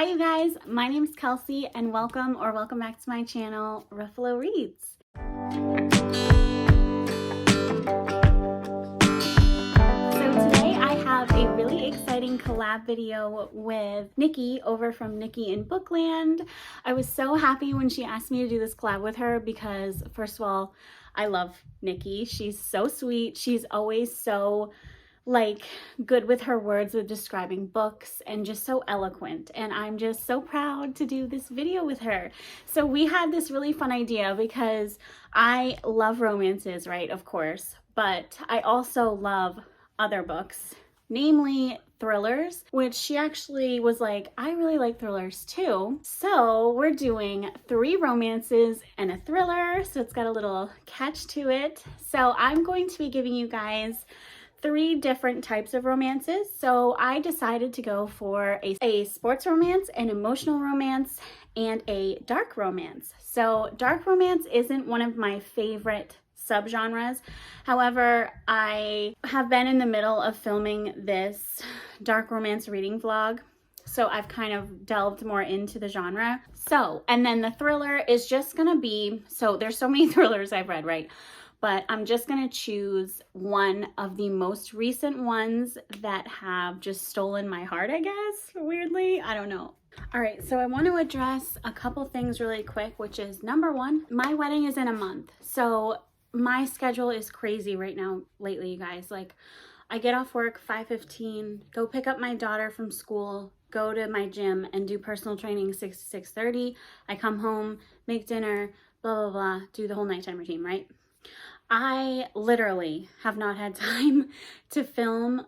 Hi you guys, my name is Kelsey and welcome back to my channel, Ruffalo Reads. So today I have a really exciting collab video with Nicki over from Nicki in Bookland. I was so happy when she asked me to do this collab with her because first of all, I love Nicki. She's so sweet. She's always so good with her words with describing books and just so eloquent, and I'm just so proud to do this video with her. So we had this really fun idea because I love romances, right, of course, but I also love other books, namely thrillers, which she actually was like, I really like thrillers too. So we're doing 3 romances and a thriller, so it's got a little catch to it. So I'm going to be giving you guys 3 different types of romances. So I decided to go for a sports romance, an emotional romance, and a dark romance. So dark romance isn't one of my favorite subgenres. However, I have been in the middle of filming this dark romance reading vlog, so I've kind of delved more into the genre. So, and then the thriller is just gonna be, so there's so many thrillers I've read, right? But I'm just gonna choose one of the most recent ones that have just stolen my heart, I guess, weirdly, I don't know. All right, so I want to address a couple things really quick, which is number 1, my wedding is in a month. So my schedule is crazy right now lately, you guys. Like, I get off work 5:15, go pick up my daughter from school, go to my gym and do personal training 6 to 6:30. I come home, make dinner, blah, blah, blah, do the whole nighttime routine, right? I literally have not had time to film,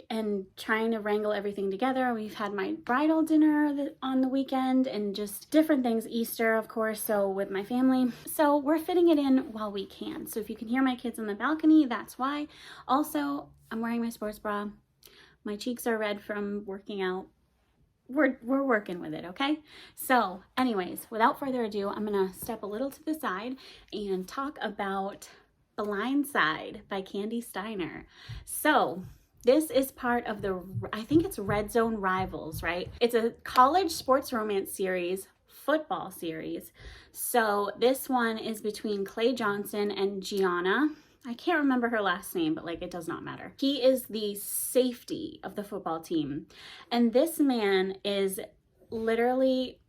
and trying to wrangle everything together. We've had my bridal dinner on the weekend and just different things, Easter, of course, so with my family. So we're fitting it in while we can. So if you can hear my kids on the balcony, that's why. Also, I'm wearing my sports bra. My cheeks are red from working out. We're working with it, okay? So anyways, without further ado, I'm gonna step a little to the side and talk about Blind Side by Candy Steiner. So this is part of the, I think it's Red Zone Rivals, right? It's a college sports romance series, football series. So this one is between Clay Johnson and Gianna. I can't remember her last name, but it does not matter. He is the safety of the football team. And this man is literally,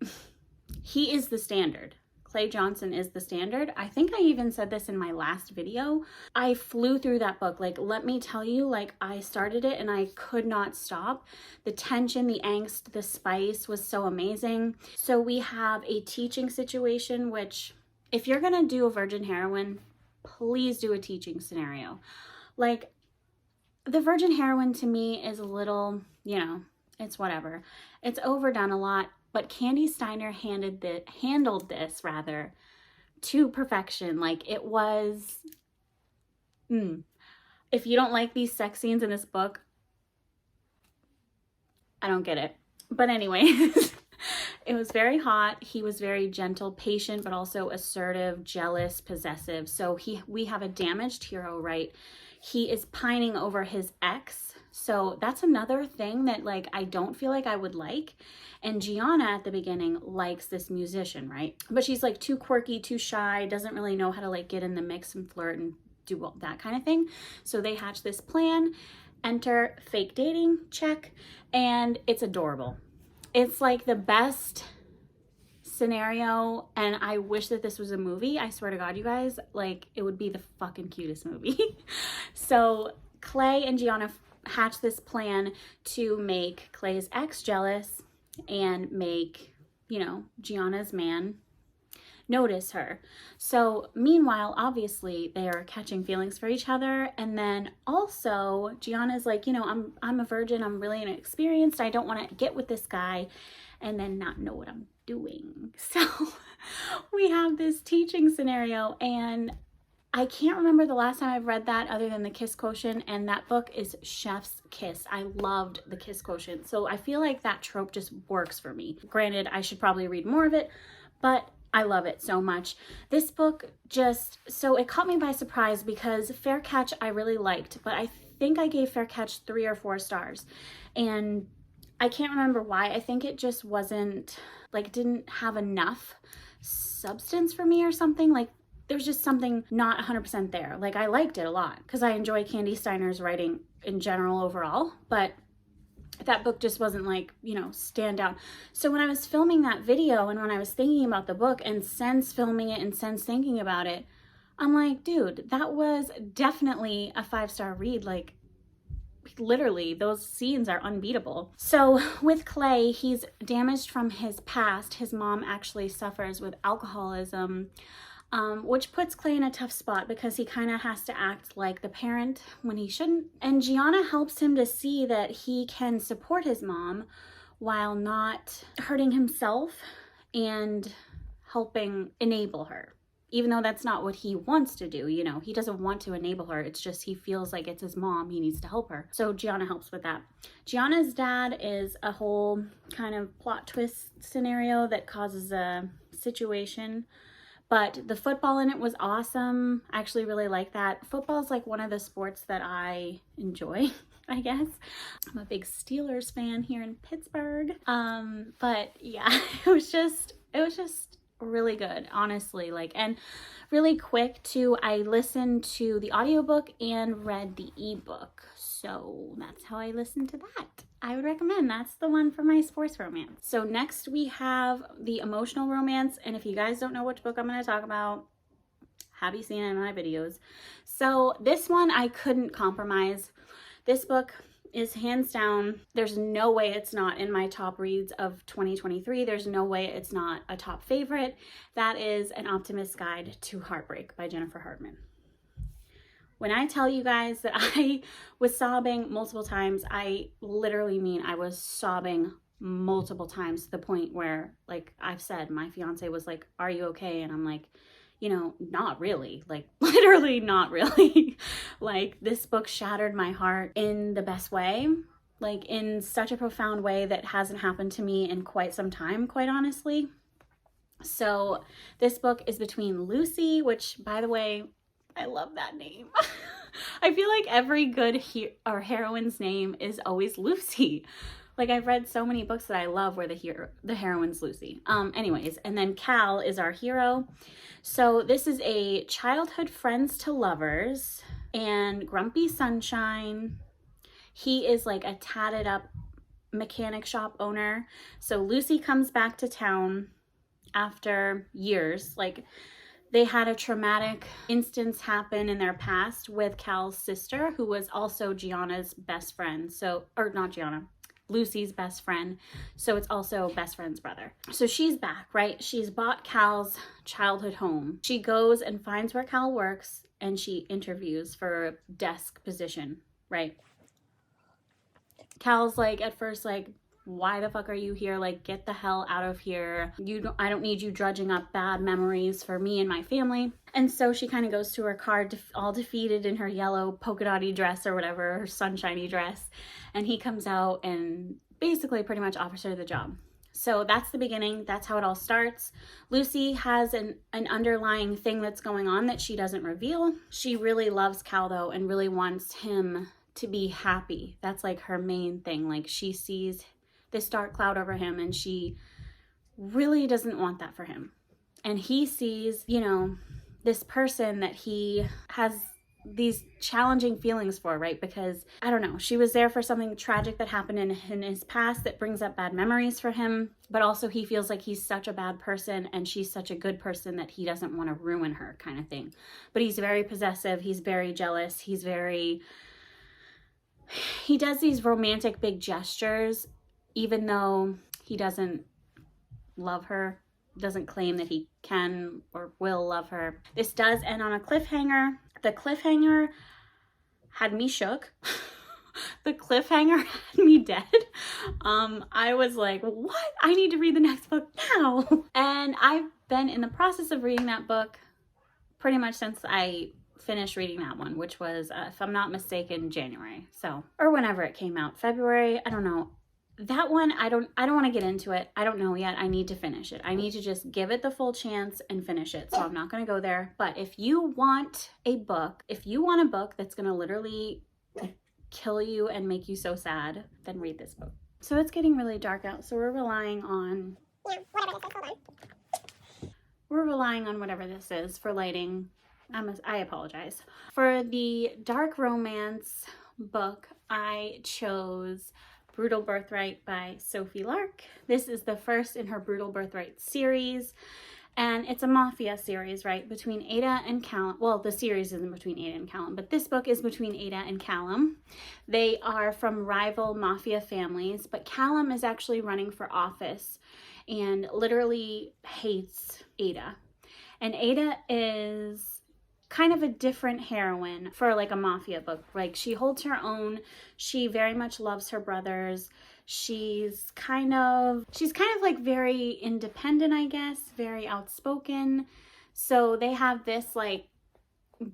he is the standard. Clay Johnson is the standard. I think I even said this in my last video. I flew through that book. Let me tell you, I started it and I could not stop. The tension, the angst, the spice was so amazing. So we have a teaching situation, which if you're gonna do a virgin heroine, please do a teaching scenario. The virgin heroine to me is a little, it's whatever. It's overdone a lot. But Candy Steiner handled this to perfection. It was, if you don't like these sex scenes in this book, I don't get it. But anyway, it was very hot. He was very gentle, patient, but also assertive, jealous, possessive. So we have a damaged hero, right? He is pining over his ex. So that's another thing that I don't feel like I would like. And Gianna at the beginning likes this musician, right? But she's too quirky, too shy, doesn't really know how to get in the mix and flirt and do all that kind of thing. So they hatch this plan, enter fake dating, check, and it's adorable. It's the best scenario, and I wish that this was a movie. I swear to God, you guys, it would be the fucking cutest movie. So Clay and Gianna hatch this plan to make Clay's ex jealous and make, Gianna's man notice her. So meanwhile, obviously they are catching feelings for each other. And then also Gianna's I'm a virgin, I'm really inexperienced, I don't want to get with this guy and then not know what I'm doing. So we have this teaching scenario, and I can't remember the last time I've read that other than The Kiss Quotient, and that book is chef's kiss. I loved The Kiss Quotient. So I feel like that trope just works for me. Granted, I should probably read more of it, but I love it so much. This book so it caught me by surprise because Fair Catch I really liked, but I think I gave Fair Catch 3 or 4 stars. And I can't remember why. I think it just wasn't, like, didn't have enough substance for me or something. Like, there's just something not 100% there. Like, I liked it a lot because I enjoy Candy Steiner's writing in general overall, but that book just wasn't, like, you know, stand out. So when I was filming that video and when I was thinking about the book and since filming it and since thinking about it, I'm like, dude, that was definitely a 5-star read. Like, literally, those scenes are unbeatable. So with Clay, he's damaged from his past. His mom actually suffers with alcoholism, which puts Clay in a tough spot because he kind of has to act like the parent when he shouldn't. And Gianna helps him to see that he can support his mom while not hurting himself and helping enable her. Even though that's not what he wants to do, you know, he doesn't want to enable her. It's just he feels like it's his mom. He needs to help her. So Gianna helps with that. Gianna's dad is a whole kind of plot twist scenario that causes a situation. But the football in it was awesome. I actually really like that. Football is like one of the sports that I enjoy, I guess. I'm a big Steelers fan here in Pittsburgh. But yeah, it was just really good, honestly. Like, and really quick too. I listened to the audiobook and read the ebook, so that's how I listened to that. I would recommend. That's the one for my sports romance. So next we have the emotional romance, and if you guys don't know which book I'm going to talk about, have you seen it in my videos? So this one I couldn't compromise. This book is hands down, there's no way it's not in my top reads of 2023. There's no way it's not a top favorite. That is An Optimist's Guide to Heartbreak by Jennifer Hartman. When I tell you guys that I was sobbing multiple times, I literally mean I was sobbing multiple times to the point where, like I've said, my fiance was like, "Are you okay?" And I'm like, you know, not really, like literally not really. Like, this book shattered my heart in the best way, like in such a profound way that hasn't happened to me in quite some time, quite honestly. So this book is between Lucy, which, by the way, I love that name. I feel like every good heroine's name is always Lucy. Like, I've read so many books that I love where the heroine's Lucy. Anyways, and then Cal is our hero. So this is a childhood friends to lovers and grumpy sunshine. He is like a tatted up mechanic shop owner. So Lucy comes back to town after years. Like, they had a traumatic instance happen in their past with Cal's sister, who was also Gianna's best friend. So, or not Gianna, Lucy's best friend. So it's also best friend's brother. So she's back, right? She's bought Cal's childhood home. She goes and finds where Cal works and she interviews for a desk position, right? Cal's like, at first, like, why the fuck are you here? Like, get the hell out of here. I don't need you drudging up bad memories for me and my family. And so she kind of goes to her car, all defeated in her yellow polka dotty dress or whatever, her sunshiny dress. And he comes out and basically pretty much offers her the job. So that's the beginning. That's how it all starts. Lucy has an underlying thing that's going on that she doesn't reveal. She really loves Cal, though, and really wants him to be happy. That's like her main thing. Like, she sees this dark cloud over him and she really doesn't want that for him. And he sees, you know, this person that he has these challenging feelings for, right? Because, I don't know, she was there for something tragic that happened in his past that brings up bad memories for him, but also he feels like he's such a bad person and she's such a good person that he doesn't want to ruin her, kind of thing. But he's very possessive, he's very jealous, he does these romantic big gestures, even though he doesn't love her, doesn't claim that he can or will love her. This does end on a cliffhanger. The cliffhanger had me shook. The cliffhanger had me dead. I was like, what? I need to read the next book now. And I've been in the process of reading that book pretty much since I finished reading that one, which was, if I'm not mistaken, January. So, or whenever it came out, February, I don't know. That one, I don't want to get into it. I don't know yet. I need to finish it. I need to just give it the full chance and finish it. So I'm not going to go there. But if you want a book that's going to literally kill you and make you so sad, then read this book. So it's getting really dark out, so we're relying on whatever this is for lighting. I apologize. For the dark romance book, I chose Brutal Birthright by Sophie Lark. This is the first in her Brutal Birthright series, and it's a mafia series, right, between Ada and Callum. Well, the series isn't between Ada and Callum, but this book is between Ada and Callum. They are from rival mafia families, but Callum is actually running for office and literally hates Ada. And Ada is kind of a different heroine for like a mafia book. Like, she holds her own. She very much loves her brothers. She's kind of like very independent, I guess, very outspoken. So they have this like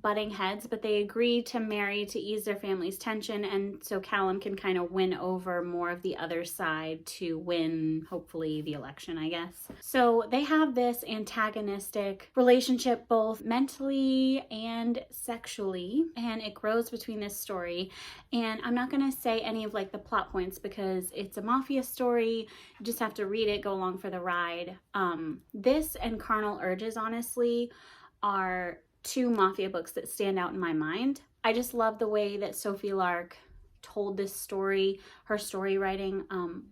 butting heads, but they agree to marry to ease their family's tension, and so Callum can kind of win over more of the other side to win, hopefully, the election, I guess. So they have this antagonistic relationship both mentally and sexually, and it grows between this story. And I'm not going to say any of like the plot points because it's a mafia story. You just have to read it, go along for the ride. This and Carnal Urges, honestly, are two mafia books that stand out in my mind. I just love the way that Sophie Lark told this story. Her story writing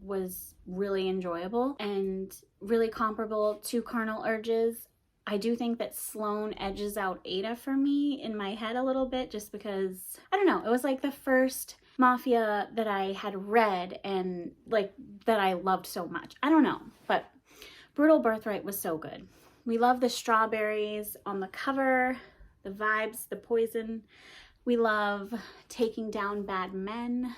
was really enjoyable and really comparable to Carnal Urges. I do think that Sloane edges out Ada for me in my head a little bit, just because, I don't know, it was like the first mafia that I had read and like that I loved so much. I don't know, but Brutal Birthright was so good. We love the strawberries on the cover, the vibes, the poison. We love taking down bad men.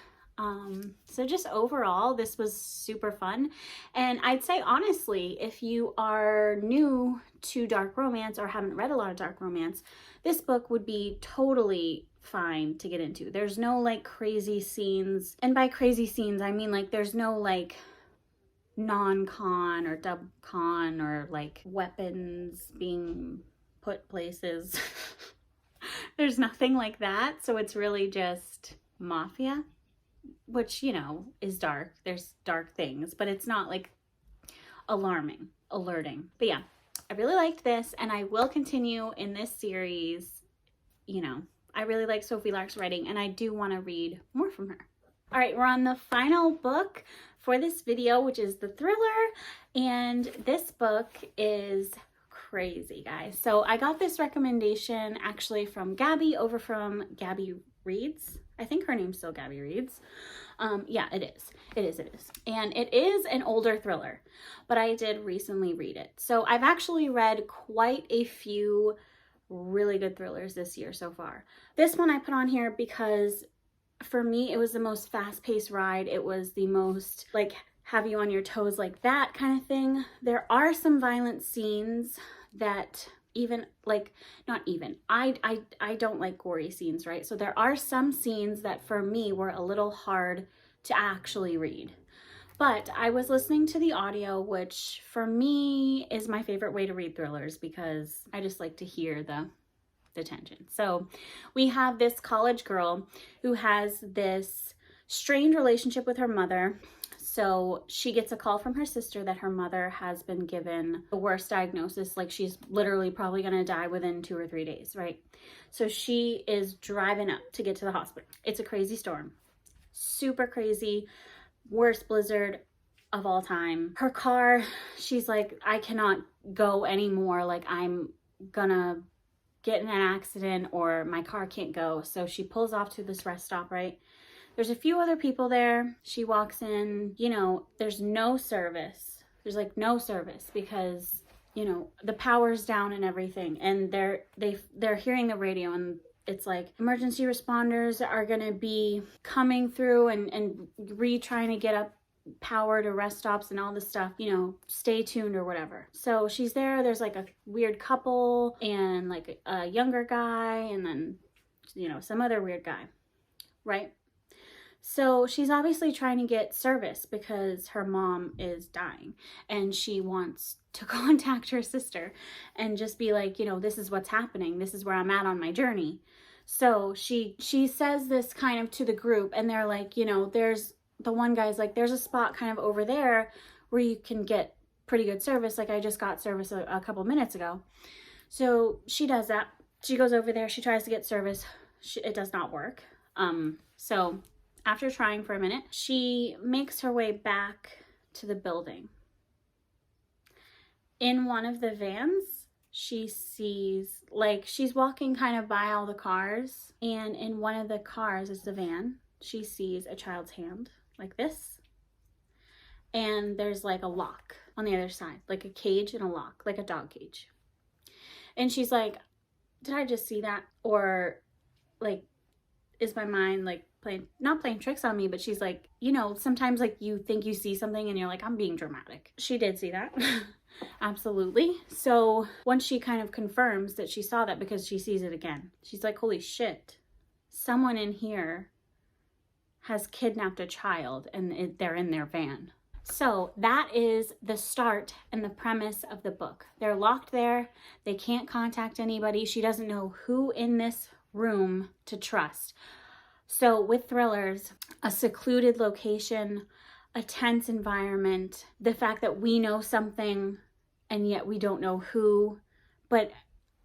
So just overall, this was super fun. And I'd say, honestly, if you are new to dark romance or haven't read a lot of dark romance, this book would be totally fine to get into. There's no like crazy scenes. And by crazy scenes, I mean like there's no like non-con or dub-con or like weapons being put places. There's nothing like that. So it's really just mafia, which, you know, is dark. There's dark things, but it's not like alarming, alerting. But yeah, I really liked this, and I will continue in this series. You know, I really like Sophie Lark's writing, and I do want to read more from her. All right, we're on the final book for this video, which is the thriller, and this book is crazy, guys. So I got this recommendation actually from Gabby over from Gabby Reads. I think her name's still Gabby Reads. Yeah, it is. It is. And it is an older thriller, but I did recently read it. So I've actually read quite a few really good thrillers this year so far. This one I put on here because for me, it was the most fast-paced ride. It was the most, like, have you on your toes, like that kind of thing. There are some violent scenes that even, like, not even, I don't like gory scenes, right? So there are some scenes that for me were a little hard to actually read. But I was listening to the audio, which for me is my favorite way to read thrillers because I just like to hear the tension. So we have this college girl who has this strained relationship with her mother. So she gets a call from her sister that her mother has been given the worst diagnosis, like she's literally probably going to die within 2 or 3 days, right? So she is driving up to get to the hospital. It's a crazy storm, super crazy, worst blizzard of all time. Her car, she's like, I cannot go anymore, like I'm gonna get in an accident or my car can't go. So she pulls off to this rest stop, right? There's a few other people there. She walks in, you know, there's no service. There's like no service because, you know, the power's down and everything. And they're hearing the radio and it's like emergency responders are gonna be coming through and trying to get up power to rest stops and all this stuff, you know, stay tuned or whatever. So she's there, there's like a weird couple and like a younger guy and then, you know, some other weird guy, right? So she's obviously trying to get service because her mom is dying and she wants to contact her sister and just be like, you know, this is what's happening. This is where I'm at on my journey. So she says this kind of to the group and they're like, you know, there's the one guy's like, there's a spot kind of over there where you can get pretty good service. Like I just got service a couple minutes ago. So she does that. She goes over there. She tries to get service. It does not work. So after trying for a minute, she makes her way back to the building. In one of the vans, she sees, like, she's walking kind of by all the cars, and in one of the cars is the van. She sees a child's hand like this, and there's like a lock on the other side, like a cage and a lock, like a dog cage. And she's like, did I just see that? Or like, is my mind like not playing tricks on me? But she's like, you know, sometimes like you think you see something and you're like, I'm being dramatic. She did see that. Absolutely. So once she kind of confirms that she saw that, because she sees it again, she's like, holy shit, someone in here has kidnapped a child and they're in their van. So that is the start and the premise of the book. They're locked there. They can't contact anybody. She doesn't know who in this room to trust. So with thrillers, a secluded location, a tense environment, the fact that we know something and yet we don't know who, but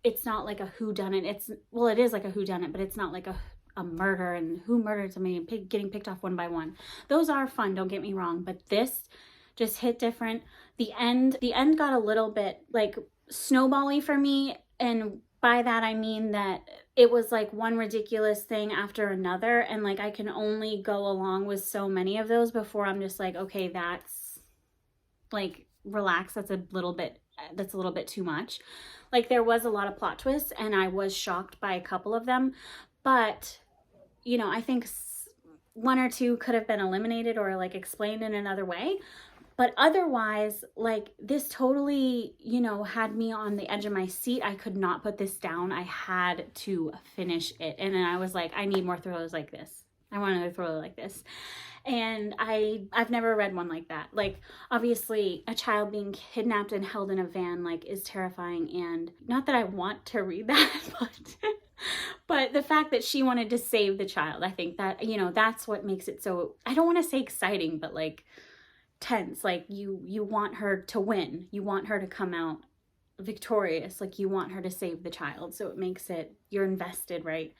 it's not like a whodunit. Well, it is like a whodunit, but it's not like a murder and who murdered somebody and getting picked off one by one. Those are fun, don't get me wrong, but this just hit different. The end got a little bit like snowbally for me, and by that I mean that it was like one ridiculous thing after another, and like I can only go along with so many of those before I'm just like, okay, that's like, relax, that's a little bit too much. Like there was a lot of plot twists and I was shocked by a couple of them, but you know, I think one or two could have been eliminated or like explained in another way. But otherwise, like this totally, you know, had me on the edge of my seat. I could not put this down. I had to finish it. And then I was like, I need more thrillers like this. I want another thriller like this. And I've never read one like that. Like obviously a child being kidnapped and held in a van like is terrifying, and not that I want to read that, but the fact that she wanted to save the child, I think that, you know, that's what makes it so, I don't want to say exciting, but like tense. Like you want her to win. You want her to come out victorious. Like you want her to save the child. So it makes it, you're invested, right?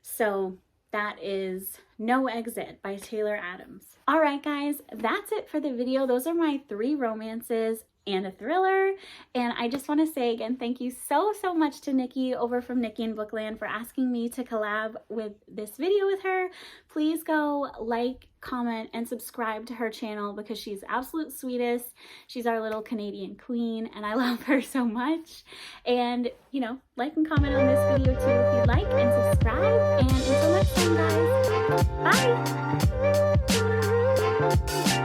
So that is No Exit by Taylor Adams. All right, guys, that's it for the video. Those are my 3 romances and a thriller. And I just want to say again, thank you so much to Nicki over from Nicki in Bookland for asking me to collab with this video with her. Please go like, comment, and subscribe to her channel because she's absolute sweetest. She's our little Canadian queen and I love her so much. And, you know, like and comment on this video too if you'd like, and subscribe. And until next time, guys, bye!